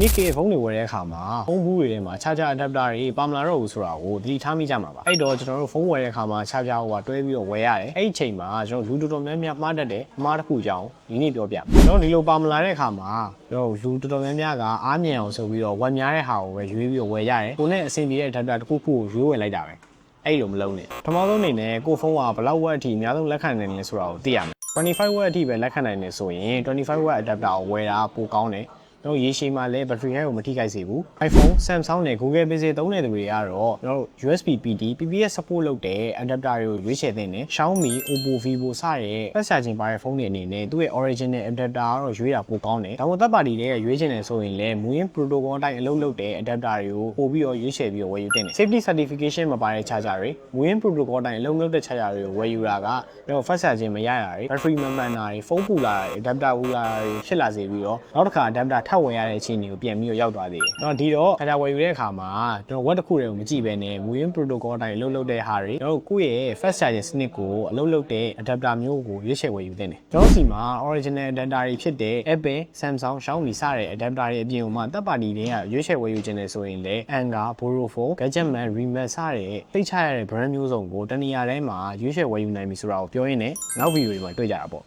နေ့ကေဖုန်းတွေဝယ်တဲ့အခါမှာဖုန်းဘူးတွေထဲမှာ charger adapter တွေပါမလာတော့ဘူးဆိုတာကိုသတိထားမိကြမှာပါအဲ့တော့ကျွန်တော်တို့ဖုန်းဝယ်တဲ့အခါမှာ charger ဟိုကတွဲပြီးတော့ဝယ်ရတယ်အဲ့ဒီအချိန်မှာကျွန်တော်လူတော်တော်များများမှားတတ်တယ်အမှားတစ်ခုကြောင်းဒီနေ့ပြောပြကျွန်တော်ဒီလိုပါမလာတဲ့အခါမှာကျွန်တော်လူတော်တော်များများကအားမြင်အောင်ဆိုပြီးတော့ဝယ်များတဲ့ဟာကိုပဲရွေးပြီးတော့ဝယ်ရတယ်ကိုနဲ့အဆင်ပြေတဲ့ adapter တစ်ခုခုကိုရွေးဝယ်လိုက်တာပဲအဲ့လိုမလုံးနဲ့ပထမဆုံးအနေနဲ့ကိုဖုန်းကဘယ်လောက်ဝက်အထိအများဆုံးလက်ခံနိုင်လဲဆိုတာကိုသိရမယ်25 watt အထိပဲလက်ခံနိုင်နေဆိုရင်25 watt adapter ကိုဝယ်တာပိုကောင်းတယ်တော့ရေရှည်မှာလည်း battery health ကိုမထိခိုက်စေဘူး iPhone, Samsung နဲ့ Google Pixel သုံးတဲ့သူတွေကတော့ကျွန်တော်တို့ USB PD, PPS support လုပ်တဲ့ adapter တွေကိုရွေးချယ်သင့်တယ် Xiaomi, Oppo, Vivo စတဲ့ fast charging ပါတဲ့ဖုန်းတွေအနေနဲ့သူ့ရဲ့ original adapter ကတော့ရွေးတာပိုကောင်းတယ်ဒါမှမဟုတ် third party တွေကရွေးချယ်နေဆိုရင်လည်း Muin protocol အတိုင်းအလုပ်လုပ်တဲ့ adapter တွေကိုပို့ပြီးတော့ရွေးချယ်ပြီးတော့ဝယ်ယူသင့်တယ် safety certification မပါတဲ့ charger တွေ Muin protocol အတိုင်းအလုပ်လုပ်တဲ့ charger တွေကိုဝယ်ယူတာကကျွန်တော် fast charging မရတာတွေ battery မမှန်တာတွေဖုန်းပူလာတာတွေ adapter ပူလာတာတွေဖြစ်လာစေပြီးတော့နောက်တစ်ခါ adapter ထပ်ဝယ်ရတဲ့အခြေအနေကိုပြန်ပြီးတော့ရောက်သွားသေးတယ်။တော့ဒီတော့charger ဝယ်ယူတဲ့အခါမှာကျွန်တော် watt တစ်ခုတည်းကိုမကြည့်ဘဲနဲ့ Muin protocol အတိုင်းအလုပ်လုပ်တဲ့ဟာတွေကျွန်တော်ကိုယ့်ရဲ့ fast charging စနစ်ကိုအလုပ်လုပ်တဲ့ adapter မျိုးကိုရွေးချယ်ဝယ်ယူသင့်တယ်။ကျွန်တော်စီမှာ original adapter တွေဖြစ်တဲ့ Apple, Samsung, Xiaomi စတဲ့ adapter တွေအပြင်မှာ third party တွေကရွေးချယ်ဝယ်ယူခြင်းနဲ့ဆိုရင်လည်း Anker, Borofone, Gadgetman, Remat စတဲ့သိချရတဲ့ brand မျိုးစုံကိုတနေရာတိုင်းမှာရွေးချယ်ဝယ်ယူနိုင်ပြီဆိုတာကိုပြောရင်းနဲ့နောက်ဗီဒီယိုတွေမှာတွေ့ကြတာပေါ့